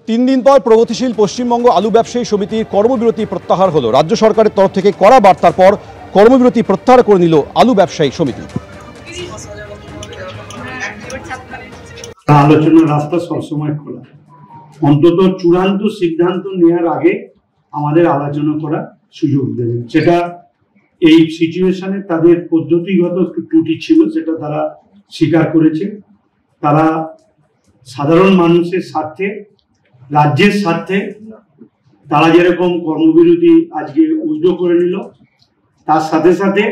3 দিন পর প্রগতিশীল পশ্চিমবঙ্গ আলু ব্যবসায়ী সমিতির কর্মবিরতি প্রত্যাহার হলো। রাজ্য সরকারের তরফ থেকে কড়া বার্তার পর কর্মবিরতি প্রত্যাহার করে নিল আলু ব্যবসায়ী সমিতি। আলোচনার রাস্তা সবসময় খোলা, অন্তত চূড়ান্ত সিদ্ধান্ত নেওয়ার আগে আমাদের আলোচনা করার সুযোগ দেবে। সেটা এই সিচুয়েশনে তাদের পদ্ধতিগত ত্রুটি ছিল, সেটা তারা স্বীকার করেছে। তারা সাধারণ মানুষের স্বার্থে, রাজ্যের স্বার্থে তারা যেরকম কর্মবিরতি আজকে উইথড্র করে নিল, তার সাথে সাথে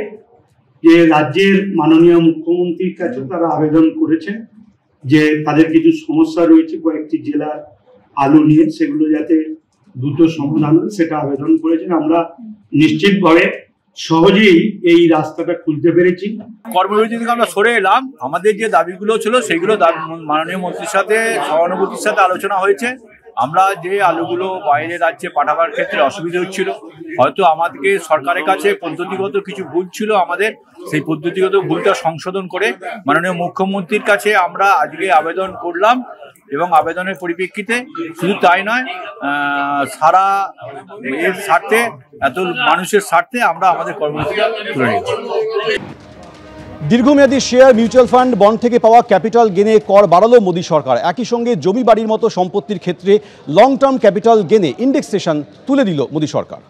যে রাজ্যের মাননীয় মুখ্যমন্ত্রীর কাছে তারা আবেদন করেছেন যে তাদের কিছু সমস্যা রয়েছে কয়েকটি জেলার আলু নিয়ে, সেগুলো যাতে দ্রুত সমাধান হয় সেটা আবেদন করেছেন। আমরা নিশ্চিতভাবে সহজেই এই রাস্তাটা খুলতে পেরেছি। কর্মবিরতি থেকে আমরা সরে এলাম। আমাদের যে দাবিগুলো ছিল সেগুলো মাননীয় মন্ত্রীর সাথে সহানুভূতির সাথে আলোচনা হয়েছে। আমরা যে আলুগুলো বাইরে রাজ্যে পাঠাবার ক্ষেত্রে অসুবিধা হচ্ছিল, হয়তো আমাদেরকে সরকারের কাছে পদ্ধতিগত কিছু ভুল ছিল, আমাদের সেই পদ্ধতিগত ভুলটা সংশোধন করে মাননীয় মুখ্যমন্ত্রীর কাছে আমরা আজকে আবেদন করলাম এবং আবেদনের পরিপ্রেক্ষিতে শুধু তাই নয়, সারা এর স্বার্থে, এত মানুষের স্বার্থে আমরা আমাদের কর্মসূচিটা তুলে নিচ্ছি। দীর্ঘমেয়াদী শেয়ার, মিউচুয়াল ফান্ড, বন্ড থেকে পাওয়া ক্যাপিটাল গেনে কর বাড়ালো মোদী সরকার। একই সঙ্গে জমি বাড়ির মতো সম্পত্তির ক্ষেত্রে লং টার্ম ক্যাপিটাল গেনে ইন্ডেক্সেশন তুলে দিল মোদী সরকার।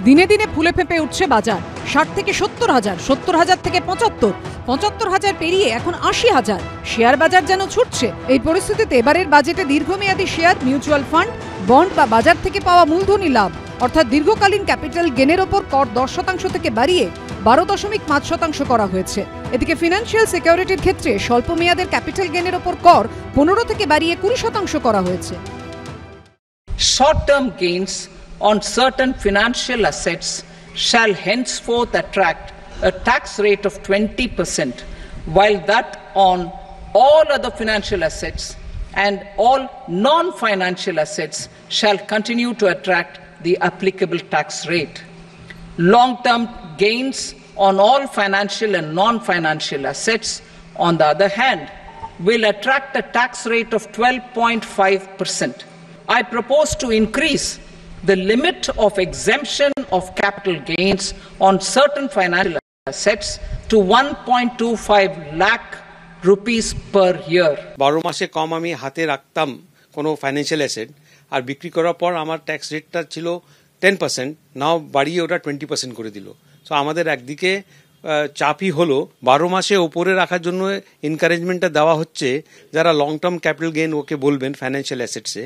দিনে দিনে ফুলে ফেঁপে উঠছে বাজার। 60 থেকে 70,000, 70,000 থেকে 75, 75,000 পেরিয়ে এখন 80,000। শেয়ার বাজার যেন ছুটছে। এই পরিস্থিতিতে এবারের বাজেটে দীর্ঘমেয়াদী শেয়ার, মিউচুয়াল ফান্ড, বন্ড বা বাজার থেকে পাওয়া মূলধনী লাভ অর্থাৎ দীর্ঘকালীন ক্যাপিটাল গেনের ওপর কর 10% থেকে বাড়িয়ে 12.5% করা হয়েছে। এদিকে ফিনান্সিয়াল সিকিউরিটির ক্ষেত্রে স্বল্প মেয়াদের ক্যাপিটাল গেনের ওপর কর 15 থেকে বাড়িয়ে 20% করা হয়েছে। Short term gains on certain financial assets shall henceforth attract a tax rate of 20%, while that on all other financial assets and all non-financial assets shall continue to attract the applicable tax rate. Long-term gains on all financial and non-financial assets, on the other hand, will attract a tax rate of 12.5%. I propose to increase the limit of exemption of capital gains on certain financial assets to 1.25 lakh rupees per year. 12 মাসে কম আমি হাতে রাখতাম কোনো financial asset, আর বিক্রি করার পর আমার tax রেটটা ছিল 10%, নাও বাড়িয়ে ওটা 20% করে দিল। সো আমাদের একদিকে চাপই হলো, 12 মাসে ওপরে রাখার জন্য এনকারেজমেন্টটা দেওয়া হচ্ছে যারা লং টার্ম ক্যাপিটাল গেইন ওকে বলবেন ফাইন্যান্সিয়াল অ্যাসেটসে।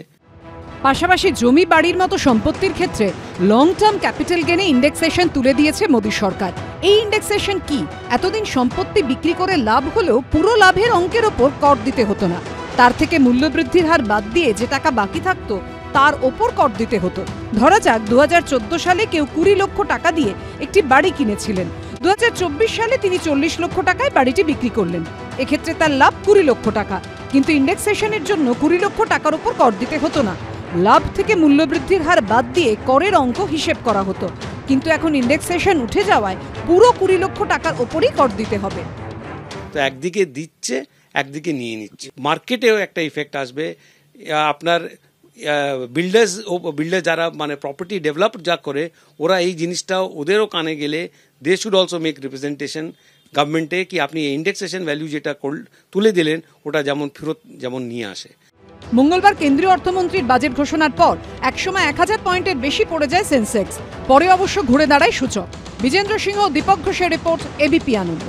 পাশাপাশি জমি বাড়ির মতো সম্পত্তির ক্ষেত্রে লং টার্ম ক্যাপিটাল গেনে ইন্ডেক্সেশন তুলে দিয়েছে মোদী সরকার। এই ইন্ডেক্সেশন কি? এতদিন সম্পত্তি বিক্রি করে লাভ হলেও পুরো লাভের অঙ্কের ওপর কর দিতে হতো না, তার থেকে মূল্যবৃদ্ধির হার বাদ দিয়ে যে টাকা বাকি থাকতো তার ওপর কর দিতে হতো। ধরা যাক 2014 সালে কেউ 20 লক্ষ টাকা দিয়ে একটি বাড়ি কিনেছিলেন, 2024 সালে তিনি 40 লক্ষ টাকায় বাড়িটি বিক্রি করলেন। এক্ষেত্রে তার লাভ 20 লক্ষ টাকা, কিন্তু ইন্ডেক্সেশনের জন্য 20 লক্ষ টাকার ওপর কর দিতে হতো না। লাভ থেকে মূল্যবৃদ্ধির হার বাদ দিয়ে করের অঙ্ক হিসেব করা হতো, কিন্তু এখন ইন্ডেক্সেশন উঠে যাওয়ায় পুরো 20 লক্ষ টাকার ওপরই কর দিতে হবে। তো একদিকে দিচ্ছে, একদিকে নিয়ে নিচ্ছে। মার্কেটেও একটা ইফেক্ট আসবে। আপনার বিল্ডার যারা মানে প্রপার্টি ডেভেলপ যা করে, ওরা এই জিনিসটা ওদেরও কানে গেলে they should also make representation গভর্নমেন্টে কি আপনি ইন্ডেক্সেশন ভ্যালু যেটা তুলে দিলেন ওটা যেমন ফেরত যেমন নিয়ে আসে। মঙ্গলবার কেন্দ্রীয় অর্থমন্ত্রীর বাজেট ঘোষণার পর একসময় 1000 পয়েন্টের বেশি পড়ে যায় সেন্সেক্স, পরে অবশ্য ঘুরে দাঁড়ায় সূচক। বিজেন্দ্র সিংহ, দীপক ঘোষের রিপোর্ট, এবিপি আনন্দ।